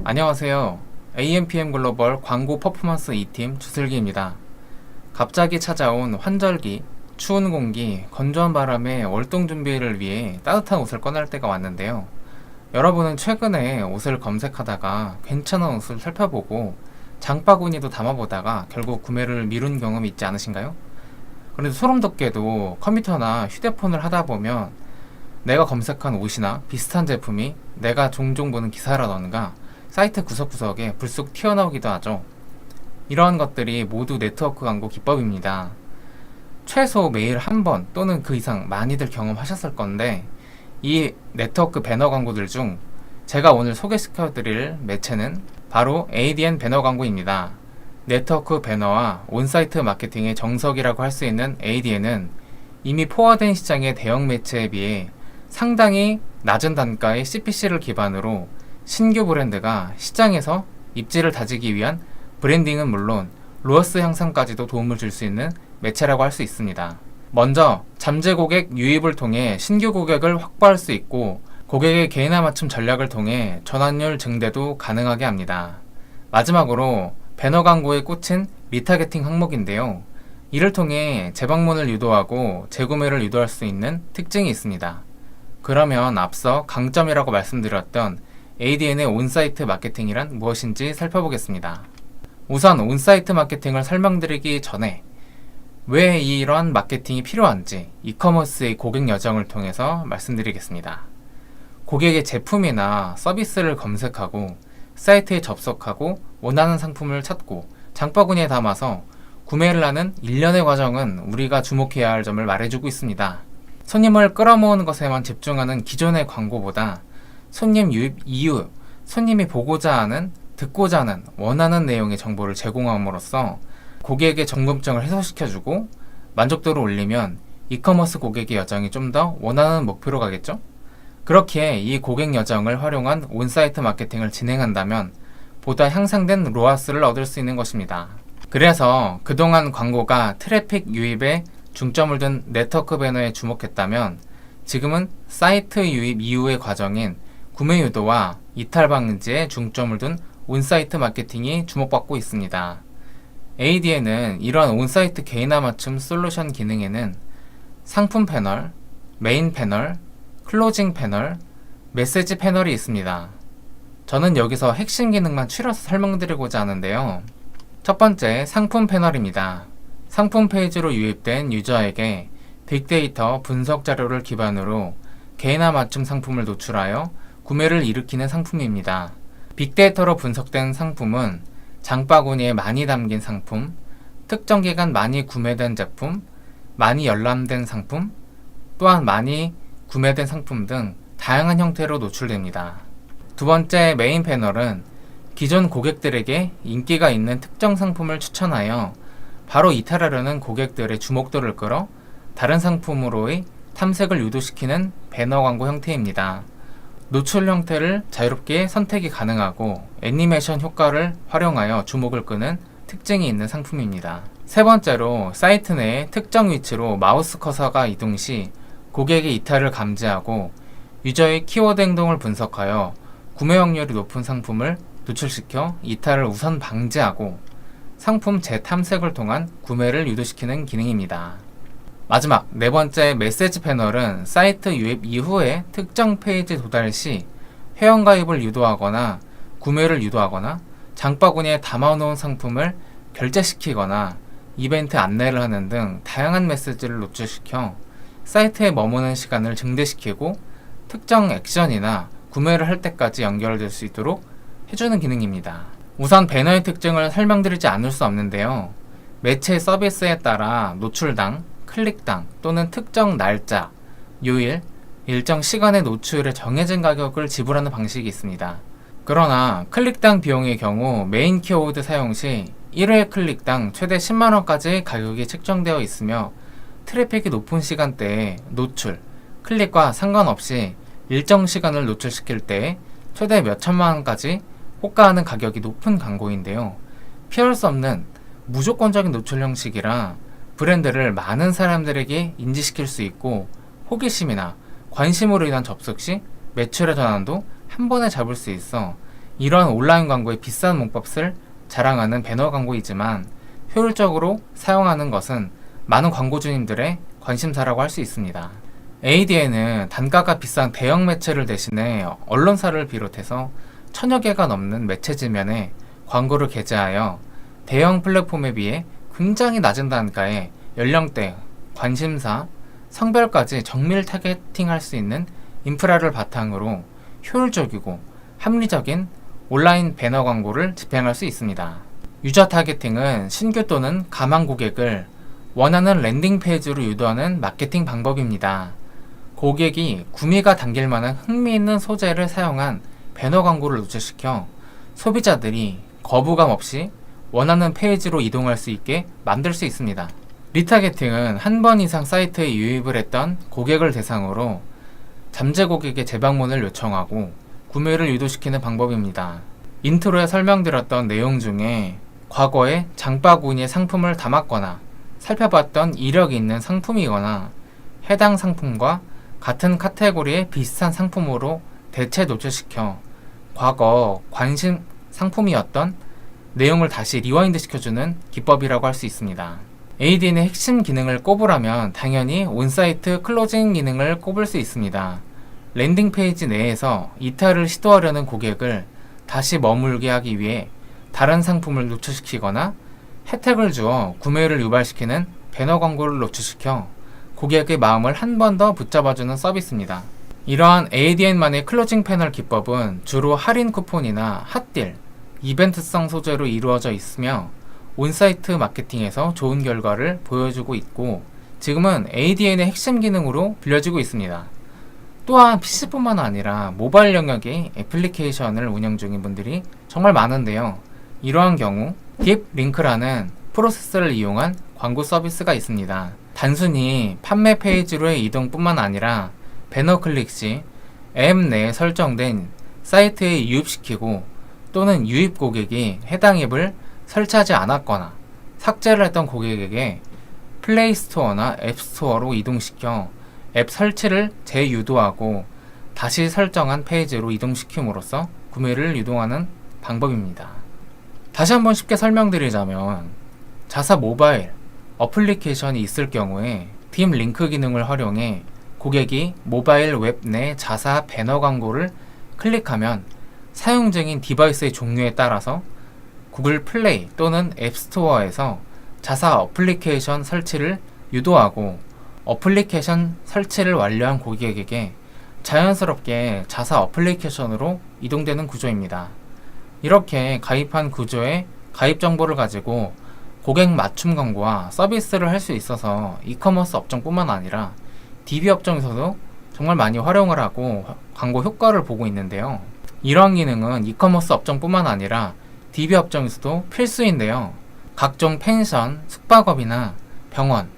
안녕하세요. AMPM 글로벌 광고 퍼포먼스 2팀 주슬기입니다. 갑자기 찾아온 환절기, 추운 공기, 건조한 바람에 월동 준비를 위해 따뜻한 옷을 꺼낼 때가 왔는데요. 여러분은 최근에 옷을 검색하다가 괜찮은 옷을 살펴보고 장바구니도 담아보다가 결국 구매를 미룬 경험이 있지 않으신가요? 그런데 소름 돋게도 컴퓨터나 휴대폰을 하다 보면 내가 검색한 옷이나 비슷한 제품이 내가 종종 보는 기사라던가 사이트 구석구석에 불쑥 튀어나오기도 하죠. 이러한 것들이 모두 네트워크 광고 기법입니다. 최소 매일 한 번 또는 그 이상 많이들 경험하셨을 건데, 이 네트워크 배너 광고들 중 제가 오늘 소개시켜드릴 매체는 바로 ADN 배너 광고입니다. 네트워크 배너와 온사이트 마케팅의 정석이라고 할 수 있는 ADN은 이미 포화된 시장의 대형 매체에 비해 상당히 낮은 단가의 CPC를 기반으로 신규 브랜드가 시장에서 입지를 다지기 위한 브랜딩은 물론 로어스 향상까지도 도움을 줄 수 있는 매체라고 할 수 있습니다. 먼저 잠재 고객 유입을 통해 신규 고객을 확보할 수 있고, 고객의 개인화 맞춤 전략을 통해 전환율 증대도 가능하게 합니다. 마지막으로 배너 광고의 꽃은 리타게팅 항목인데요. 이를 통해 재방문을 유도하고 재구매를 유도할 수 있는 특징이 있습니다. 그러면 앞서 강점이라고 말씀드렸던 ADN의 온사이트 마케팅이란 무엇인지 살펴보겠습니다. 우선 온사이트 마케팅을 설명드리기 전에 왜 이러한 마케팅이 필요한지 이커머스의 고객 여정을 통해서 말씀드리겠습니다. 고객의 제품이나 서비스를 검색하고 사이트에 접속하고 원하는 상품을 찾고 장바구니에 담아서 구매를 하는 일련의 과정은 우리가 주목해야 할 점을 말해주고 있습니다. 손님을 끌어모으는 것에만 집중하는 기존의 광고보다 손님 유입 이후, 손님이 보고자 하는, 듣고자 하는, 원하는 내용의 정보를 제공함으로써 고객의 궁금증을 해소시켜주고 만족도를 올리면 이커머스 고객의 여정이 좀 더 원하는 목표로 가겠죠? 그렇게 이 고객 여정을 활용한 온사이트 마케팅을 진행한다면 보다 향상된 로아스를 얻을 수 있는 것입니다. 그래서 그동안 광고가 트래픽 유입에 중점을 둔 네트워크 배너에 주목했다면, 지금은 사이트 유입 이후의 과정인 구매 유도와 이탈 방지에 중점을 둔 온사이트 마케팅이 주목받고 있습니다. ADN은 이러한 온사이트 개인화 맞춤 솔루션 기능에는 상품 패널, 메인 패널, 클로징 패널, 메시지 패널이 있습니다. 저는 여기서 핵심 기능만 추려서 설명드리고자 하는데요. 첫 번째, 상품 패널입니다. 상품 페이지로 유입된 유저에게 빅데이터 분석 자료를 기반으로 개인화 맞춤 상품을 노출하여 구매를 일으키는 상품입니다. 빅데이터로 분석된 상품은 장바구니에 많이 담긴 상품, 특정 기간 많이 구매된 제품, 많이 열람된 상품, 또한 많이 구매된 상품 등 다양한 형태로 노출됩니다. 두 번째, 메인 패널은 기존 고객들에게 인기가 있는 특정 상품을 추천하여 바로 이탈하려는 고객들의 주목도를 끌어 다른 상품으로의 탐색을 유도시키는 배너 광고 형태입니다. 노출 형태를 자유롭게 선택이 가능하고 애니메이션 효과를 활용하여 주목을 끄는 특징이 있는 상품입니다. 세 번째로, 사이트 내의 특정 위치로 마우스 커서가 이동 시 고객의 이탈을 감지하고 유저의 키워드 행동을 분석하여 구매 확률이 높은 상품을 노출시켜 이탈을 우선 방지하고 상품 재탐색을 통한 구매를 유도시키는 기능입니다. 마지막, 네 번째 메시지 패널은 사이트 유입 이후에 특정 페이지 도달 시 회원가입을 유도하거나 구매를 유도하거나 장바구니에 담아놓은 상품을 결제시키거나 이벤트 안내를 하는 등 다양한 메시지를 노출시켜 사이트에 머무는 시간을 증대시키고 특정 액션이나 구매를 할 때까지 연결될 수 있도록 해주는 기능입니다. 우선 배너의 특징을 설명드리지 않을 수 없는데요. 매체 서비스에 따라 노출당, 클릭당 또는 특정 날짜, 요일, 일정 시간의 노출에 정해진 가격을 지불하는 방식이 있습니다. 그러나 클릭당 비용의 경우 메인 키워드 사용 시 1회 클릭당 최대 10만원까지 가격이 책정되어 있으며 트래픽이 높은 시간대에 노출, 클릭과 상관없이 일정 시간을 노출시킬 때 최대 몇 천만원까지 호가하는 가격이 높은 광고인데요. 피할 수 없는 무조건적인 노출 형식이라 브랜드를 많은 사람들에게 인지시킬 수 있고 호기심이나 관심으로 인한 접속 시 매출의 전환도 한 번에 잡을 수 있어 이러한 온라인 광고의 비싼 몸값을 자랑하는 배너 광고이지만 효율적으로 사용하는 것은 많은 광고주님들의 관심사라고 할 수 있습니다. ADN은 단가가 비싼 대형 매체를 대신해 언론사를 비롯해서 1000여 개가 넘는 매체 지면에 광고를 게재하여 대형 플랫폼에 비해 굉장히 낮은 단가에 연령대, 관심사, 성별까지 정밀 타겟팅할 수 있는 인프라를 바탕으로 효율적이고 합리적인 온라인 배너 광고를 집행할 수 있습니다. 유저 타겟팅은 신규 또는 가망 고객을 원하는 랜딩 페이지로 유도하는 마케팅 방법입니다. 고객이 구매가 당길 만한 흥미있는 소재를 사용한 배너 광고를 노출시켜 소비자들이 거부감 없이 원하는 페이지로 이동할 수 있게 만들 수 있습니다. 리타겟팅은 한 번 이상 사이트에 유입을 했던 고객을 대상으로 잠재 고객의 재방문을 요청하고 구매를 유도시키는 방법입니다. 인트로에 설명드렸던 내용 중에 과거에 장바구니에 상품을 담았거나 살펴봤던 이력이 있는 상품이거나 해당 상품과 같은 카테고리의 비슷한 상품으로 대체 노출시켜 과거 관심 상품이었던 내용을 다시 리와인드 시켜주는 기법이라고 할 수 있습니다. ADN의 핵심 기능을 꼽으라면 당연히 온사이트 클로징 기능을 꼽을 수 있습니다. 랜딩 페이지 내에서 이탈을 시도하려는 고객을 다시 머물게 하기 위해 다른 상품을 노출시키거나 혜택을 주어 구매를 유발시키는 배너 광고를 노출시켜 고객의 마음을 한 번 더 붙잡아주는 서비스입니다. 이러한 ADN만의 클로징 패널 기법은 주로 할인 쿠폰이나 핫딜, 이벤트성 소재로 이루어져 있으며 온사이트 마케팅에서 좋은 결과를 보여주고 있고 지금은 ADN의 핵심 기능으로 빌려지고 있습니다. 또한 PC뿐만 아니라 모바일 영역의 애플리케이션을 운영 중인 분들이 정말 많은데요. 이러한 경우 딥링크라는 프로세스를 이용한 광고 서비스가 있습니다. 단순히 판매 페이지로의 이동뿐만 아니라 배너 클릭 시 앱 내에 설정된 사이트에 유입시키고 또는 유입 고객이 해당 앱을 설치하지 않았거나 삭제를 했던 고객에게 플레이스토어나 앱스토어로 이동시켜 앱 설치를 재유도하고 다시 설정한 페이지로 이동시킴으로써 구매를 유도하는 방법입니다. 다시 한번 쉽게 설명드리자면 자사 모바일 어플리케이션이 있을 경우에 딥 링크 기능을 활용해 고객이 모바일 웹 내 자사 배너 광고를 클릭하면 사용 중인 디바이스의 종류에 따라서 구글 플레이 또는 앱스토어에서 자사 어플리케이션 설치를 유도하고 어플리케이션 설치를 완료한 고객에게 자연스럽게 자사 어플리케이션으로 이동되는 구조입니다. 이렇게 가입한 구조의 가입 정보를 가지고 고객 맞춤 광고와 서비스를 할 수 있어서 이커머스 업종뿐만 아니라 DB 업종에서도 정말 많이 활용을 하고 광고 효과를 보고 있는데요. 이러한 기능은 이커머스 업종뿐만 아니라 DB 업종에서도 필수인데요. 각종 펜션, 숙박업이나 병원,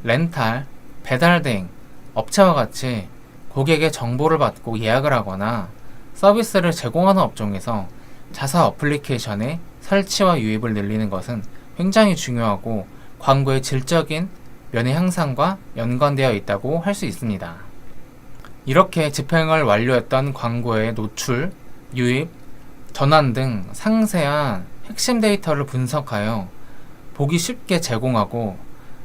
렌탈, 배달 대행, 업체와 같이 고객의 정보를 받고 예약을 하거나 서비스를 제공하는 업종에서 자사 어플리케이션의 설치와 유입을 늘리는 것은 굉장히 중요하고 광고의 질적인 면의 향상과 연관되어 있다고 할 수 있습니다. 이렇게 집행을 완료했던 광고의 노출, 유입, 전환 등 상세한 핵심 데이터를 분석하여 보기 쉽게 제공하고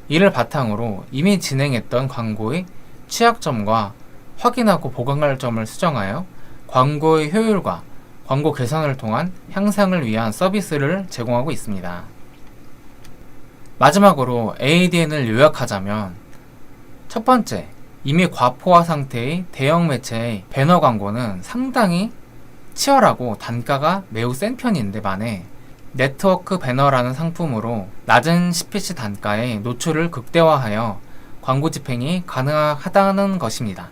이를 바탕으로 이미 진행했던 광고의 취약점과 확인하고 보강할 점을 수정하여 광고의 효율과 광고 개선을 통한 향상을 위한 서비스를 제공하고 있습니다. 마지막으로 ADN을 요약하자면 첫 번째, 이미 과포화 상태의 대형 매체의 배너 광고는 상당히 치열하고 단가가 매우 센 편인데 반해 네트워크 배너라는 상품으로 낮은 CPC 단가에 노출을 극대화하여 광고 집행이 가능하다는 것입니다.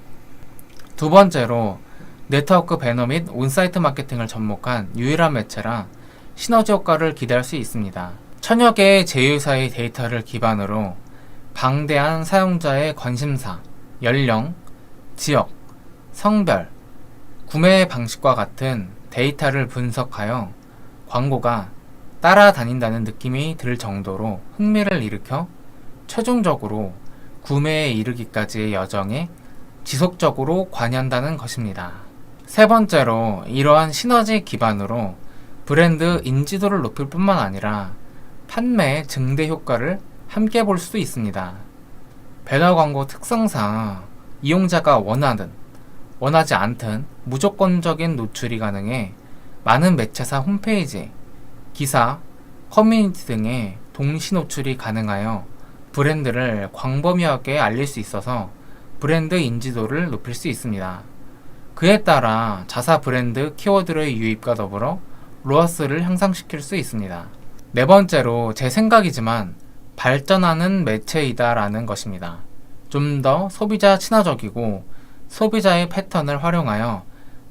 두 번째로 네트워크 배너 및 온사이트 마케팅을 접목한 유일한 매체라 시너지 효과를 기대할 수 있습니다. 천여 개의 제휴사의 데이터를 기반으로 방대한 사용자의 관심사, 연령, 지역, 성별, 구매 방식과 같은 데이터를 분석하여 광고가 따라다닌다는 느낌이 들 정도로 흥미를 일으켜 최종적으로 구매에 이르기까지의 여정에 지속적으로 관여한다는 것입니다. 세 번째로, 이러한 시너지 기반으로 브랜드 인지도를 높일 뿐만 아니라 판매 증대 효과를 함께 볼 수도 있습니다. 배너 광고 특성상 이용자가 원하든 원하지 않든 무조건적인 노출이 가능해 많은 매체사 홈페이지, 기사, 커뮤니티 등의 동시 노출이 가능하여 브랜드를 광범위하게 알릴 수 있어서 브랜드 인지도를 높일 수 있습니다. 그에 따라 자사 브랜드 키워드의 유입과 더불어 로아스를 향상시킬 수 있습니다. 네 번째로, 제 생각이지만 발전하는 매체이다라는 것입니다. 좀 더 소비자 친화적이고 소비자의 패턴을 활용하여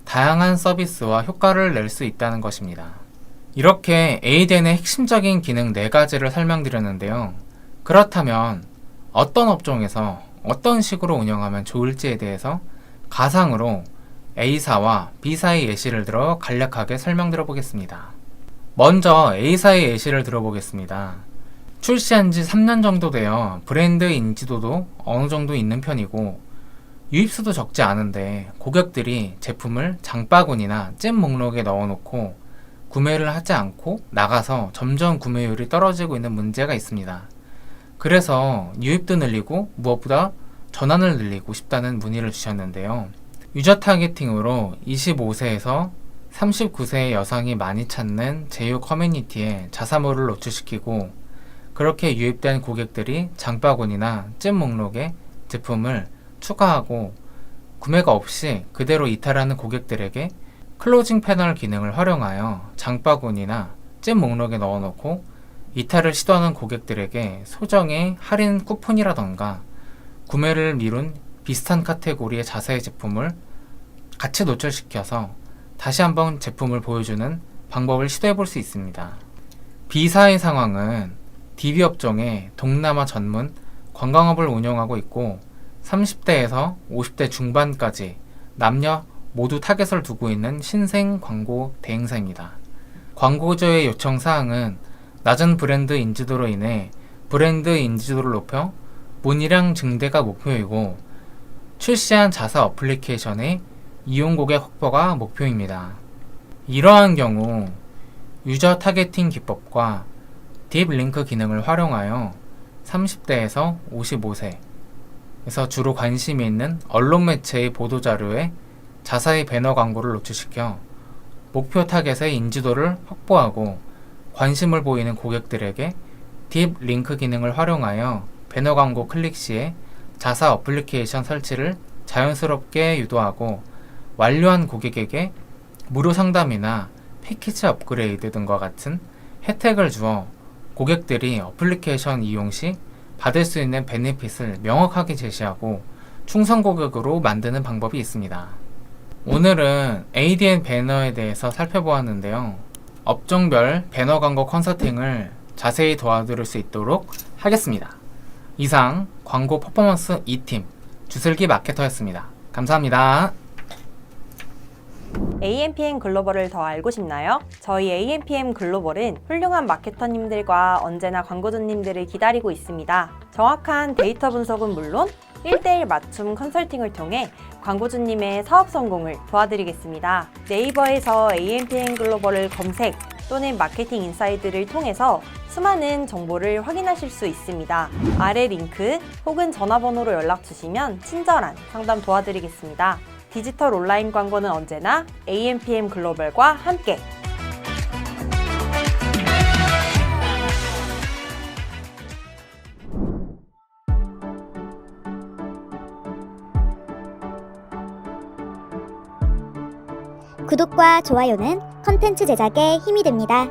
다양한 서비스와 효과를 낼 수 있다는 것입니다. 이렇게 ADN의 핵심적인 기능 4가지를 설명드렸는데요. 그렇다면 어떤 업종에서 어떤 식으로 운영하면 좋을지에 대해서 가상으로 A사와 B사의 예시를 들어 간략하게 설명드려 보겠습니다. 먼저 A사의 예시를 들어보겠습니다. 출시한 지 3년 정도 되어 브랜드 인지도도 어느 정도 있는 편이고 유입수도 적지 않은데 고객들이 제품을 장바구니나 찜 목록에 넣어놓고 구매를 하지 않고 나가서 점점 구매율이 떨어지고 있는 문제가 있습니다. 그래서 유입도 늘리고 무엇보다 전환을 늘리고 싶다는 문의를 주셨는데요. 유저 타겟팅으로 25세에서 39세의 여성이 많이 찾는 제휴 커뮤니티에 자사몰을 노출시키고 그렇게 유입된 고객들이 장바구니나 찜 목록에 제품을 추가하고 구매가 없이 그대로 이탈하는 고객들에게 클로징 패널 기능을 활용하여 장바구니나 찜 목록에 넣어놓고 이탈을 시도하는 고객들에게 소정의 할인 쿠폰이라던가 구매를 미룬 비슷한 카테고리의 자사의 제품을 같이 노출시켜서 다시 한번 제품을 보여주는 방법을 시도해 볼 수 있습니다. B사의 상황은 DB 업종의 동남아 전문 관광업을 운영하고 있고 30대에서 50대 중반까지 남녀 모두 타겟을 두고 있는 신생 광고 대행사입니다. 광고주의 요청 사항은 낮은 브랜드 인지도로 인해 브랜드 인지도를 높여 문의량 증대가 목표이고 출시한 자사 어플리케이션의 이용 고객 확보가 목표입니다. 이러한 경우 유저 타겟팅 기법과 딥 링크 기능을 활용하여 30대에서 55세에서 주로 관심이 있는 언론 매체의 보도자료에 자사의 배너 광고를 노출시켜 목표 타겟의 인지도를 확보하고 관심을 보이는 고객들에게 딥 링크 기능을 활용하여 배너 광고 클릭 시에 자사 어플리케이션 설치를 자연스럽게 유도하고 완료한 고객에게 무료 상담이나 패키지 업그레이드 등과 같은 혜택을 주어 고객들이 어플리케이션 이용 시 받을 수 있는 베네핏을 명확하게 제시하고 충성 고객으로 만드는 방법이 있습니다. 오늘은 ADN 배너에 대해서 살펴보았는데요. 업종별 배너 광고 컨설팅을 자세히 도와드릴 수 있도록 하겠습니다. 이상 광고 퍼포먼스 2팀 주슬기 마케터였습니다. 감사합니다. AMPM 글로벌을 더 알고 싶나요? 저희 AMPM 글로벌은 훌륭한 마케터님들과 언제나 광고주님들을 기다리고 있습니다. 정확한 데이터 분석은 물론 1:1 맞춤 컨설팅을 통해 광고주님의 사업 성공을 도와드리겠습니다. 네이버에서 AMPM 글로벌을 검색 또는 마케팅 인사이드를 통해서 수많은 정보를 확인하실 수 있습니다. 아래 링크 혹은 전화번호로 연락 주시면 친절한 상담 도와드리겠습니다. 디지털 온라인 광고는 언제나 AMPM 글로벌과 함께! 구독과 좋아요는 컨텐츠 제작에 힘이 됩니다.